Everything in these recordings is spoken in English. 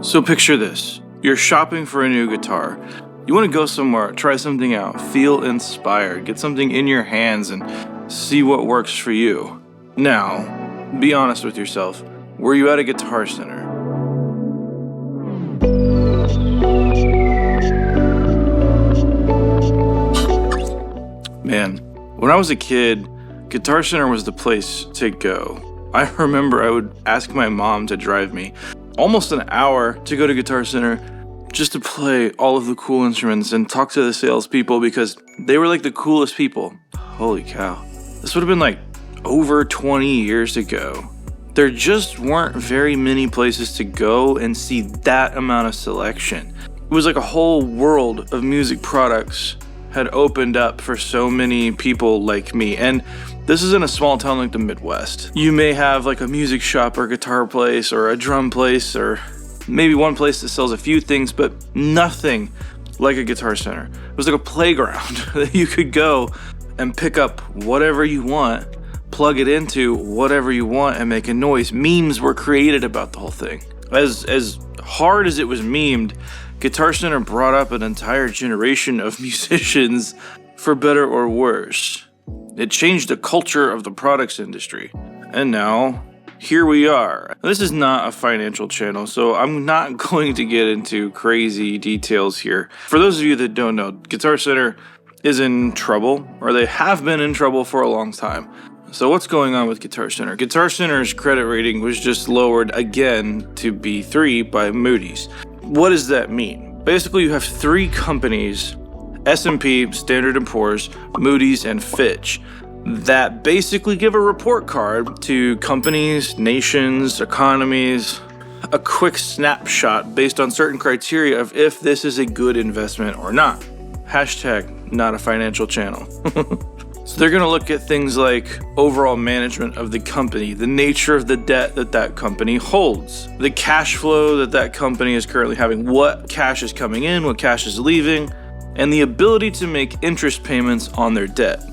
So picture this. You're shopping for a new guitar. You want to go somewhere, try something out, feel inspired, get something in your hands and see what works for you. Now, be honest with yourself. Were you at a Guitar Center? Man, when I was a kid, Guitar Center was the place to go. I remember I would ask my mom to drive me almost an hour to go to Guitar Center just to play all of the cool instruments and talk to the salespeople because they were like the coolest people. Holy cow. This would have been like over 20 years ago. There just weren't very many places to go and see that amount of selection. It was like a whole world of music products had opened up for so many people like me. And this is in a small town like the Midwest. You may have like a music shop or a guitar place or a drum place or maybe one place that sells a few things, but nothing like a Guitar Center. It was like a playground that you could go and pick up whatever you want, plug it into whatever you want and make a noise. Memes were created about the whole thing. As hard as it was memed, Guitar Center brought up an entire generation of musicians for better or worse. It changed the culture of the products industry. And now, here we are. This is not a financial channel, so I'm not going to get into crazy details here. For those of you that don't know, Guitar Center is in trouble, or they have been in trouble for a long time. So what's going on with Guitar Center? Guitar Center's credit rating was just lowered again to B3 by Moody's. What does that mean? Basically, you have three companies, S&P, Standard & Poor's, Moody's, and Fitch, that basically give a report card to companies, nations, economies, a quick snapshot based on certain criteria of if this is a good investment or not. Hashtag not a financial channel. So they're going to look at things like overall management of the company, the nature of the debt that that company holds, the cash flow that that company is currently having, what cash is coming in, what cash is leaving, and the ability to make interest payments on their debt.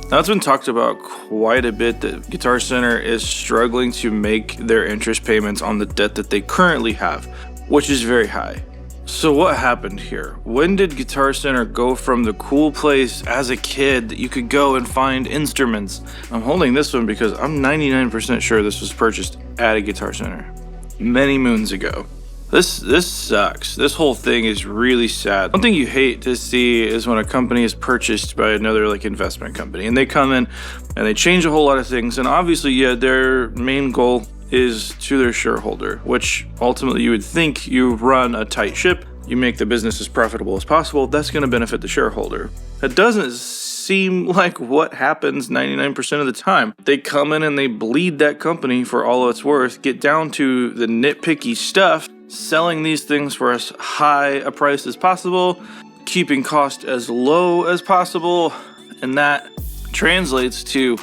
Now, it's been talked about quite a bit that Guitar Center is struggling to make their interest payments on the debt that they currently have, which is very high. So what happened here? When did Guitar Center go from the cool place as a kid that you could go and find instruments? I'm holding this one because I'm 99% sure this was purchased at a Guitar Center many moons ago. This sucks. This whole thing is really sad. One thing you hate to see is when a company is purchased by another like investment company and they come in and they change a whole lot of things. And obviously, yeah, their main goal is to their shareholder, which ultimately you would think you run a tight ship, you make the business as profitable as possible, that's going to benefit the shareholder. That doesn't seem like what happens 99% of the time. They come in and they bleed that company for all it's worth, get down to the nitpicky stuff, selling these things for as high a price as possible, keeping cost as low as possible, and that translates to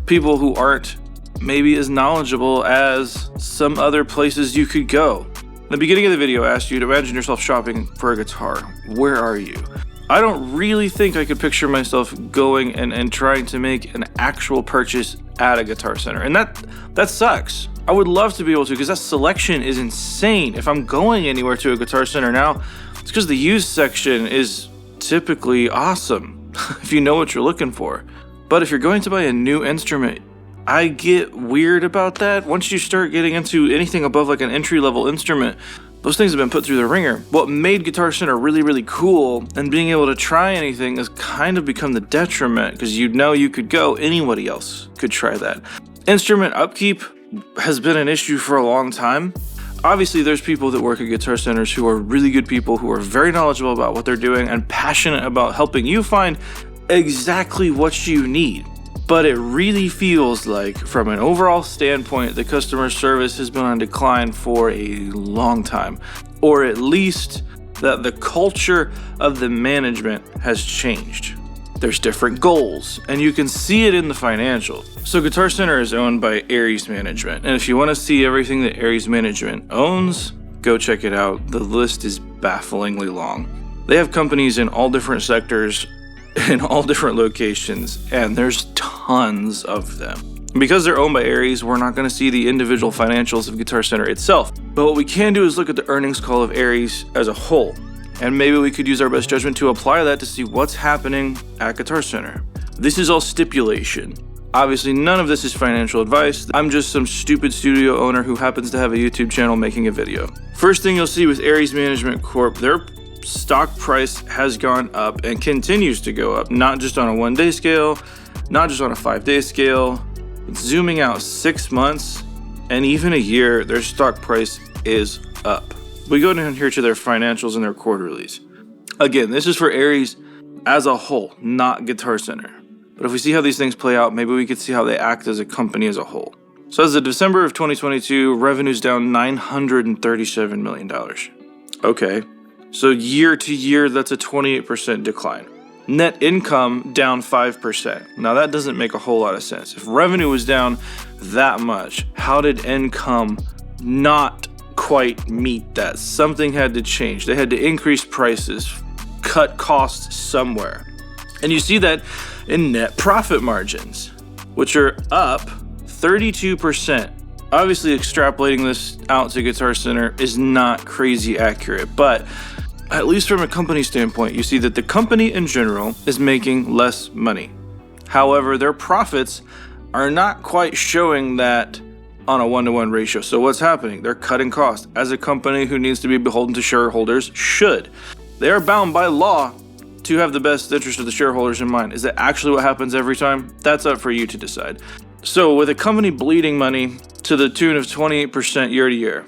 people who aren't maybe as knowledgeable as some other places you could go. In the beginning of the video, I asked you to imagine yourself shopping for a guitar. Where are you? I don't really think I could picture myself going and trying to make an actual purchase at a Guitar Center. And that sucks. I would love to be able to because that selection is insane. If I'm going anywhere to a Guitar Center now, it's because the used section is typically awesome if you know what you're looking for. But if you're going to buy a new instrument, I get weird about that. Once you start getting into anything above like an entry-level instrument, those things have been put through the ringer. What made Guitar Center really, really cool and being able to try anything has kind of become the detriment because you know you could go, anybody else could try that. Instrument upkeep has been an issue for a long time. Obviously, there's people that work at Guitar Centers who are really good people who are very knowledgeable about what they're doing and passionate about helping you find exactly what you need. But it really feels like, from an overall standpoint, the customer service has been on decline for a long time. Or at least that the culture of the management has changed. There's different goals, and you can see it in the financials. So Guitar Center is owned by Aries Management, and if you want to see everything that Aries Management owns, go check it out. The list is bafflingly long. They have companies in all different sectors, in all different locations, and there's tons of them. Because they're owned by Aries, we're not going to see the individual financials of Guitar Center itself. But what we can do is look at the earnings call of Aries as a whole. And maybe we could use our best judgment to apply that to see what's happening at Guitar Center. This is all stipulation. Obviously, none of this is financial advice. I'm just some stupid studio owner who happens to have a YouTube channel making a video. First thing you'll see with Aries Management Corp, their stock price has gone up and continues to go up, not just on a 1-day scale, not just on a 5-day scale. Zooming out 6 months and even a year, their stock price is up. We go down here to their financials and their quarterlies. Again, this is for Aries as a whole, not Guitar Center. But if we see how these things play out, maybe we could see how they act as a company as a whole. So as of December of 2022, revenue's down $937 million. Okay, so year to year, that's a 28% decline. Net income down 5%. Now that doesn't make a whole lot of sense. If revenue was down that much, how did income not quite meet that? Something had to change. They had to increase prices, cut costs somewhere. And you see that in net profit margins, which are up 32%. Obviously, extrapolating this out to Guitar Center is not crazy accurate, but at least from a company standpoint, you see that the company in general is making less money. However, their profits are not quite showing that on a 1-to-1 ratio. So what's happening? They're cutting costs, as a company who needs to be beholden to shareholders should. They are bound by law to have the best interest of the shareholders in mind. Is that actually what happens every time? That's up for you to decide. So with a company bleeding money to the tune of 28% year to year,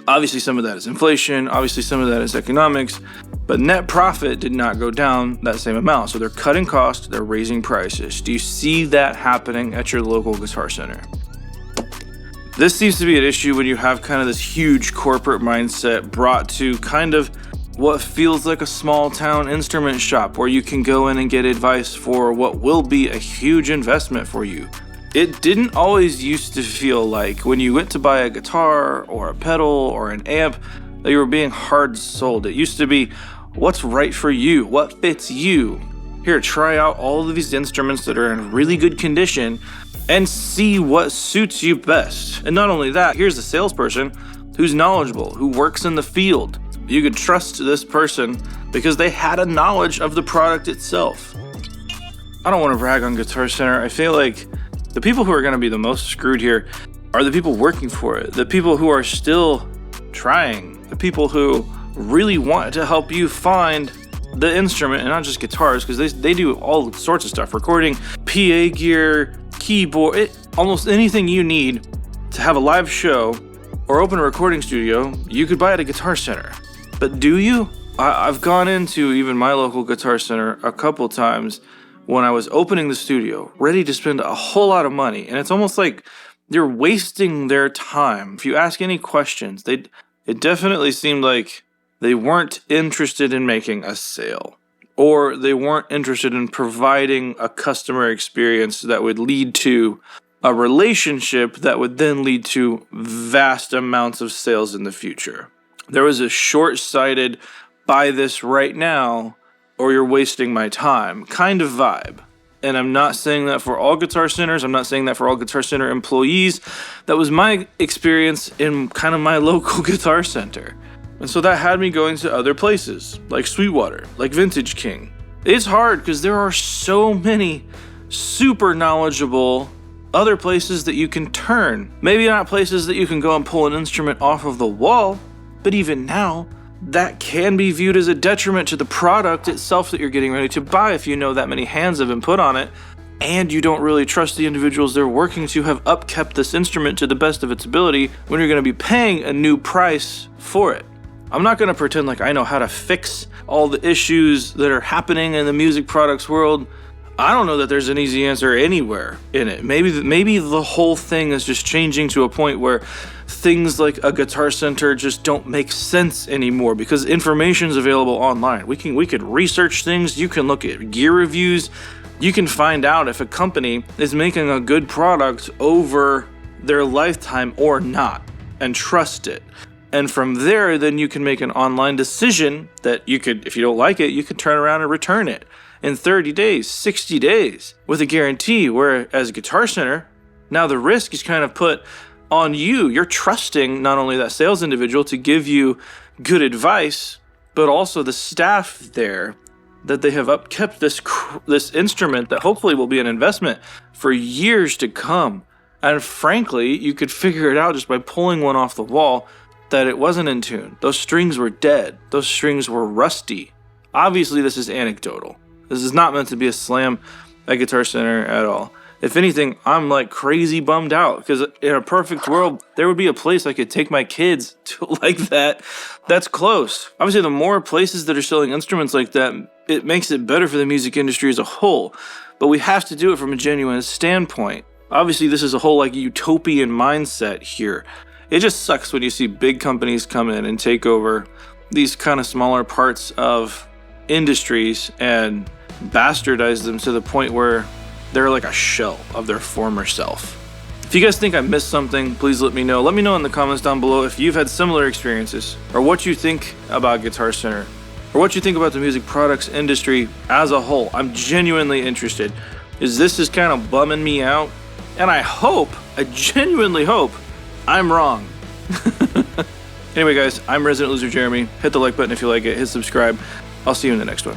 obviously some of that is inflation, obviously some of that is economics, but net profit did not go down that same amount. So they're cutting costs, they're raising prices. Do you see that happening at your local Guitar Center? This seems to be an issue when you have kind of this huge corporate mindset brought to kind of what feels like a small town instrument shop where you can go in and get advice for what will be a huge investment for you. It didn't always used to feel like when you went to buy a guitar or a pedal or an amp that you were being hard sold. It used to be, what's right for you? What fits you? Here, try out all of these instruments that are in really good condition and see what suits you best. And not only that, here's a salesperson who's knowledgeable, who works in the field. You could trust this person because they had a knowledge of the product itself. I don't want to brag on Guitar Center. I feel like the people who are going to be the most screwed here are the people working for it, the people who are still trying, the people who really want to help you find the instrument, and not just guitars, because they do all sorts of stuff, recording, PA gear, keyboard, almost anything you need to have a live show or open a recording studio, you could buy at a Guitar Center. But do you? I've gone into even my local Guitar Center a couple times when I was opening the studio, ready to spend a whole lot of money, and it's almost like they're wasting their time. If you ask any questions, it definitely seemed like they weren't interested in making a sale, or they weren't interested in providing a customer experience that would lead to a relationship that would then lead to vast amounts of sales in the future. There was a short-sighted, buy this right now, or you're wasting my time kind of vibe. And I'm not saying that for all Guitar Centers. I'm not saying that for all Guitar Center employees. That was my experience in kind of my local Guitar Center. And so that had me going to other places, like Sweetwater, like Vintage King. It's hard because there are so many super knowledgeable other places that you can turn. Maybe not places that you can go and pull an instrument off of the wall, but even now, that can be viewed as a detriment to the product itself that you're getting ready to buy if you know that many hands have been put on it, and you don't really trust the individuals they're working to have upkept this instrument to the best of its ability when you're going to be paying a new price for it. I'm not going to pretend like I know how to fix all the issues that are happening in the music products world. I don't know that there's an easy answer anywhere in it. Maybe the whole thing is just changing to a point where things like a Guitar Center just don't make sense anymore because information's available online. We could research things. You can look at gear reviews. You can find out if a company is making a good product over their lifetime or not and trust it. And from there, then you can make an online decision that you could, if you don't like it, you could turn around and return it in 30 days, 60 days with a guarantee. Whereas Guitar Center, now the risk is kind of put on you. You're trusting not only that sales individual to give you good advice, but also the staff there, that they have upkept this instrument that hopefully will be an investment for years to come. And frankly, you could figure it out just by pulling one off the wall that it wasn't in tune. Those strings were dead. Those strings were rusty. Obviously, this is anecdotal. This is not meant to be a slam at Guitar Center at all. If anything, I'm like crazy bummed out, because in a perfect world, there would be a place I could take my kids to like that. That's close. Obviously, the more places that are selling instruments like that, it makes it better for the music industry as a whole. But we have to do it from a genuine standpoint. Obviously, this is a whole like utopian mindset here. It just sucks when you see big companies come in and take over these kind of smaller parts of industries and bastardize them to the point where they're like a shell of their former self. If you guys think I missed something, please let me know. Let me know in the comments down below if you've had similar experiences, or what you think about Guitar Center, or what you think about the music products industry as a whole. I'm genuinely interested. This is kind of bumming me out, and I genuinely hope I'm wrong. Anyway guys, I'm Resident Loser Jeremy. Hit the like button if you like it, hit subscribe. I'll see you in the next one.